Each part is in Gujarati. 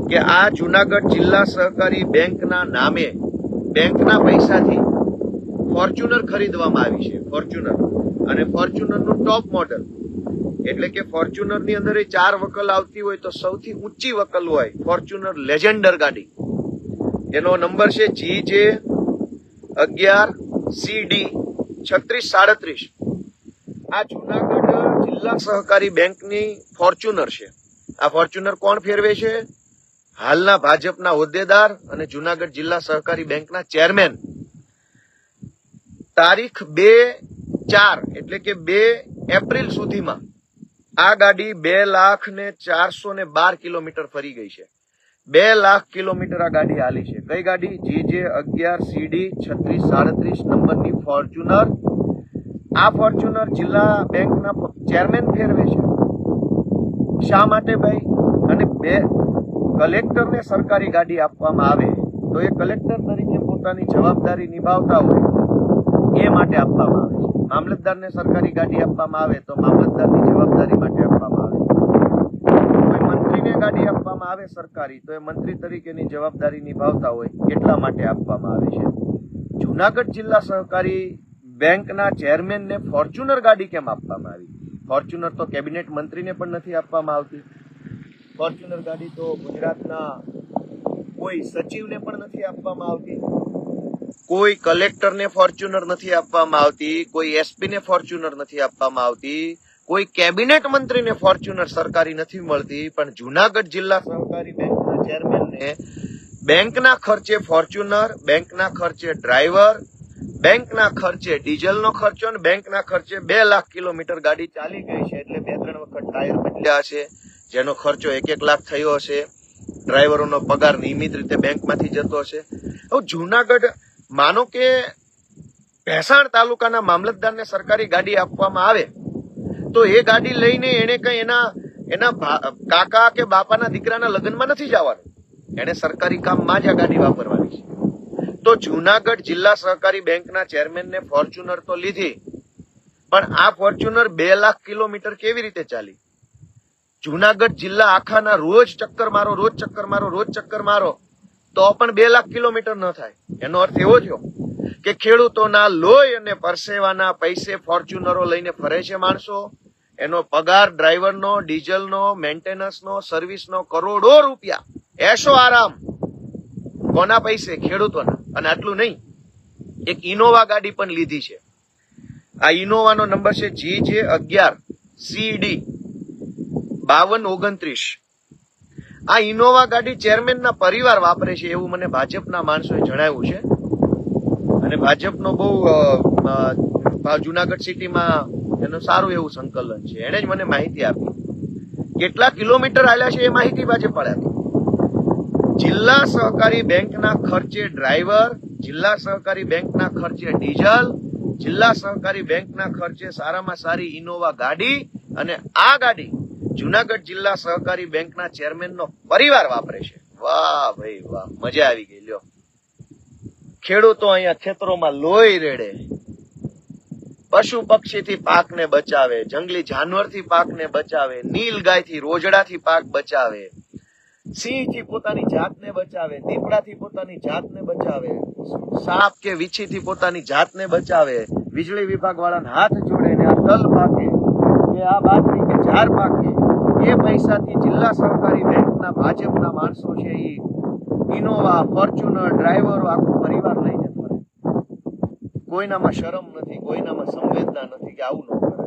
કે આ જુનાગઢ જિલ્લા સહકારી બેંકના નામે બેંકના પૈસાથી ફોર્ચ્યુનર ખરીદવામાં આવી છે. ફોર્ચ્યુનર અને ફોર્ચ્યુનરનું ટોપ મોડલ, એટલે કે ફોર્ચ્યુનરની અંદર 4 વકલ આવતી હોય તો સૌથી ઊંચી વકલ હોય ફોર્ચ્યુનર લેજેન્ડર ગાડી. એનો નંબર છે GJ11CD 3637. આ જુનાગઢ જિલ્લા સહકારી બેંકની ફોર્ચ્યુનર છે. આ ફોર્ચ્યુનર કોણ ફેરવે છે? હાલના ભાજપના હોદ્દેદાર અને જુનાગઢ જિલ્લા સહકારી બેંકના ચેરમેન. તારીખ 2/4 એટલે કે 2 એપ્રિલ સુધીમાં આ ગાડી 2,04,12 કિલોમીટર ફરી ગઈ છે. 2 લાખ કિલોમીટર આ ગાડી હાલી છે. કઈ ગાડી? GJ11CD 3637 નંબરની ફોર્ચ્યુનર. આ ફોર્ચ્યુનર જિલ્લા બેંકના ચેરમેન ફેરવે છે. શા માટે ભાઈ? અને કલેક્ટરને સરકારી ગાડી આપવામાં આવે તો એ કલેક્ટર તરીકે પોતાની જવાબદારી નિભાવતા હોય એ માટે આપવામાં આવે છે. મામલતદારને સરકારી ગાડી આપવામાં આવે તો મામલતદારની જવાબદારી માટે આપવામાં આવે. કોઈ મંત્રીને ગાડી આપવામાં આવે સરકારી તો એ મંત્રી તરીકેની જવાબદારી નિભાવતા હોય એટલા માટે આપવામાં આવે છે. જુનાગઢ જિલ્લા સહકારી બેંકના ચેરમેનને ફોર્ચ્યુનર ગાડી કેમ આપવામાં આવી? ફોર્ચ્યુનર તો કેબિનેટ મંત્રીને પણ નથી આપવામાં આવતી. ફોર્ચ્યુનર ગાડી તો ગુજરાતના કોઈ સચિવને પણ નથી આપવામાં આવતી. કોઈ કલેક્ટરને ફોર્ચ્યુનર નથી આપવામાં આવતી. કોઈ એસપીને ફોર્ચ્યુનર નથી આપવામાં આવતી. કોઈ કેબિનેટ મંત્રીને ફોર્ચ્યુનર સરકારી નથી મળતી. પણ જુનાગઢ જિલ્લા સહકારી બેંકના ચેરમેનને બેંકના ખર્ચે ફોર્ચ્યુનર, બેંકના ખર્ચે ડ્રાઈવર, બેંકના ખર્ચે ડીઝલનો ખર્ચો અને બેંકના ખર્ચે 2 લાખ કિલોમીટર ગાડી ચાલી ગઈ છે. એટલે 2-3 વખત ટાયર બદલ્યા છે, જેનો ખર્ચો 1-1 લાખ થયો હશે. ડ્રાઈવરોનો પગાર નિયમિત રીતે બેંકમાંથી જતો હશે. હવે જુનાગઢ માનો કે ભેસાણ તાલુકાના મામલતદારને સરકારી ગાડી આપવામાં આવે તો એ ગાડી લઈને એને કઈ એના કાકા કે બાપાના દીકરાના લગ્નમાં નથી જવાનું. એને સરકારી કામમાં જ આ ગાડી વાપરવાની છે. તો જુનાગઢ જિલ્લા સહકારી બેંકના ચેરમેનને ફોર્ચ્યુનર તો લીધી, પણ આ ફોર્ચ્યુનર 2 લાખ કિલોમીટર કેવી રીતે ચાલી? જુનાગઢ જિલ્લા આખાના રોજ ચક્કર મારો તો પણ 2 લાખ કિલોમીટર ન થાય. એનો અર્થ એવો થયો કે ખેડૂતોના લોહી અને પરસેવાના પૈસે ફોર્ચ્યુનરો લઈને ફરે છે માણસો. એનો પગાર ડ્રાઈવરનો, ડીઝલનો, મેન્ટેનન્સનો, સર્વિસનો કરોડો રૂપિયા, એશો આરામ. કોના પૈસે? ખેડૂતોના. અને આટલું નહીં, એક ઇનોવા ગાડી પણ લીધી છે. આ ઇનોવાનો નંબર છે GJ11CD 5229. આ ઇનોવા ગાડી ચેરમેનના પરિવાર વાપરે છે એવું મને ભાજપના માણસોએ જણાવ્યું છે. અને ભાજપનો બહુ જુનાગઢ સિટીમાં એનું સારું એવું સંકલન છે. એને જ મને માહિતી આપી. કેટલા કિલોમીટર આવેલા છે એ માહિતી ભાજપ આપી. જિલ્લા સહકારી બેંકના ખર્ચે ડ્રાઈવર, જિલ્લા સહકારી બેંકના ખર્ચે ડીઝલ, જિલ્લા સહકારી બેંકના ખર્ચે સારામાં સારી ઇનોવા ગાડી, અને આ ગાડી જુનાગઢ જિલ્લા સહકારી બેંકના ચેરમેનનો પરિવાર વાપરે છે. વાહ ભાઈ વાહ, મજા આવી ગઈ. લ્યો, ખેડૂતો અહીંયા ખેતરોમાં લોહી રેડે, પશુ પક્ષીથી પાકને બચાવે, જંગલી જાનવરથી પાકને બચાવે, નીલ ગાયથી, રોજડાથી પાક બચાવે, સિંહથી પોતાની જાતને બચાવે, દીપડાથી પોતાની જાતને બચાવે, સાપ કે વીછીથી પોતાની જાતને બચાવે. વીજળી વિભાગ વાળાને હાથ જોડે ને આ તલ પાકે કે આ બાજરી કે ઝાર પાકે એ પૈસાથી જિલ્લા સહકારી બેંકના ભાજપના માણસો છે એ ઇનોવા, ફોર્ચ્યુનર, ડ્રાઈવરો આખો પરિવાર લઈને ફરે. કોઈનામાં શરમ નથી, કોઈનામાં સંવેદના નથી કે આવું ન કરે.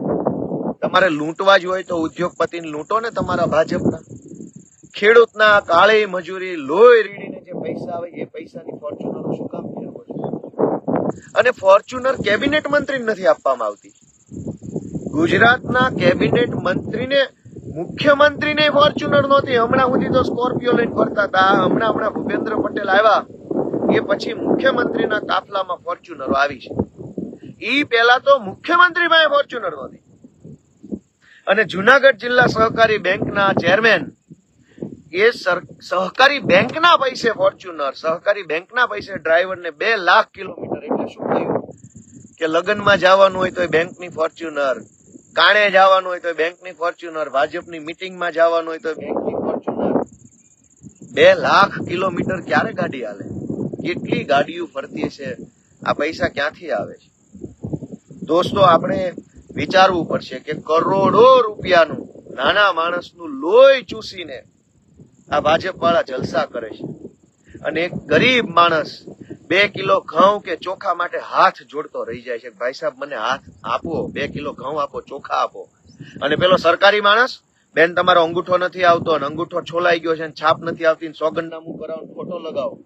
તમારે લૂંટવા જ હોય તો ઉદ્યોગપતિને લૂંટો ને. તમારા ભાજપના ખેડૂતના કાળી મજૂરી લોહી રીડીને જે પૈસા આવે એ પૈસાની ફોર્ચ્યુનરો શું કામ ફેરવો છે? અને ફોર્ચ્યુનર કેબિનેટ મંત્રીને નથી આપવામાં આવતી. ગુજરાતના કેબિનેટ મંત્રીને, મુખ્યમંત્રીને ફોર્ચ્યુનર નહોતી. હમણાં સુધી તો સ્કોર્પિયો લઈને ફરતા હતા. હમણાં ભૂપેન્દ્ર પટેલ આવ્યા એ પછી મુખ્યમંત્રીના કાફલામાં ફોર્ચ્યુનરો આવી છે. ઈ પહેલા તો મુખ્યમંત્રી પાસે ફોર્ચ્યુનર નહોતી. અને જુનાગઢ જિલ્લા સહકારી બેંકના ચેરમેન એ સહકારી બેંકના પૈસે ફોર્ચ્યુનર, સહકારી બેંકના પૈસે ડ્રાઈવરને 2 લાખ કિલોમીટર. એટલે શું કહ્યું કે લગ્નમાં જવાનું હોય તો બેંકની ફોર્ચ્યુનર, કાણે જવાનું હોય તો બેંકની ફોર્ચ્યુનર, ભાજપની મિટિંગમાં જવાનું હોય તો બેંકની ફોર્ચ્યુનર. 2 લાખ કિલોમીટર ક્યારે ગાડી હાલે? કેટલી ગાડીઓ ફરતી છે? આ પૈસા ક્યાંથી આવે છે? દોસ્તો, આપણે વિચારવું પડશે કે કરોડો રૂપિયાનું નાના માણસનું લોહી ચૂસીને આ ભાજપ વાળા જલસા કરે છે, અને એક ગરીબ માણસ 2 કિલો ઘઉં કે ચોખા માટે હાથ જોડતો રહી જાય છે. ભાઈ સાહેબ, મને હાથ આપો, 2 કિલો ઘઉં આપો, ચોખા આપો. અને પેલો સરકારી માણસ, બેન તમારો અંગૂઠો નથી આવતો, અને અંગૂઠો છોલાઈ ગયો છે, અને છાપ નથી આવતી, સોગંદનામું કરાવો, ફોટો લગાવો.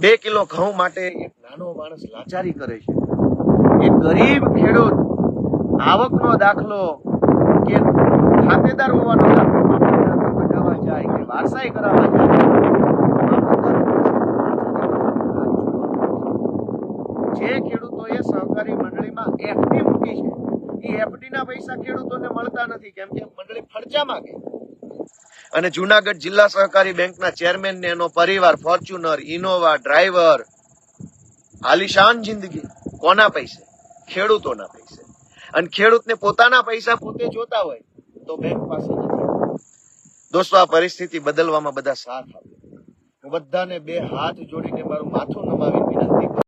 2 કિલો ઘઉં માટે એક નાનો માણસ લાચારી કરે છે. એક ગરીબ ખેડૂત આવકનો દાખલો કે ખાતેદાર હોવાનો દાખલો મામલતદારને બતાવવા જાય કે વારસાઈ કરાવવા જાય, જે ખેડૂતોએ સહકારી મંડળીમાં એફડી મૂકી છે, એ એફડી ના પૈસા ખેડૂતોને મળતા નથી, કેમ કે મંડળી ફરજામાં ગઈ. અને જુનાગઢ જિલ્લા સહકારી બેંકના ચેરમેન ને એનો પરિવાર, ફોર્ચ્યુનર, ઇનોવા, ડ્રાઈવર, આલિશાન જિંદગી, કોના પૈસે? ખેડૂતોના પૈસે. અને ખેડૂતને પોતાના પૈસા પોતે જોતા હોય તો બેંક પાસે નથી. દોસ્તો, આ પરિસ્થિતિ બદલવામાં બધા સાથ આપે. હું બધાને 2 હાથ જોડીને મારું માથું નમાવી વિનંતી કરું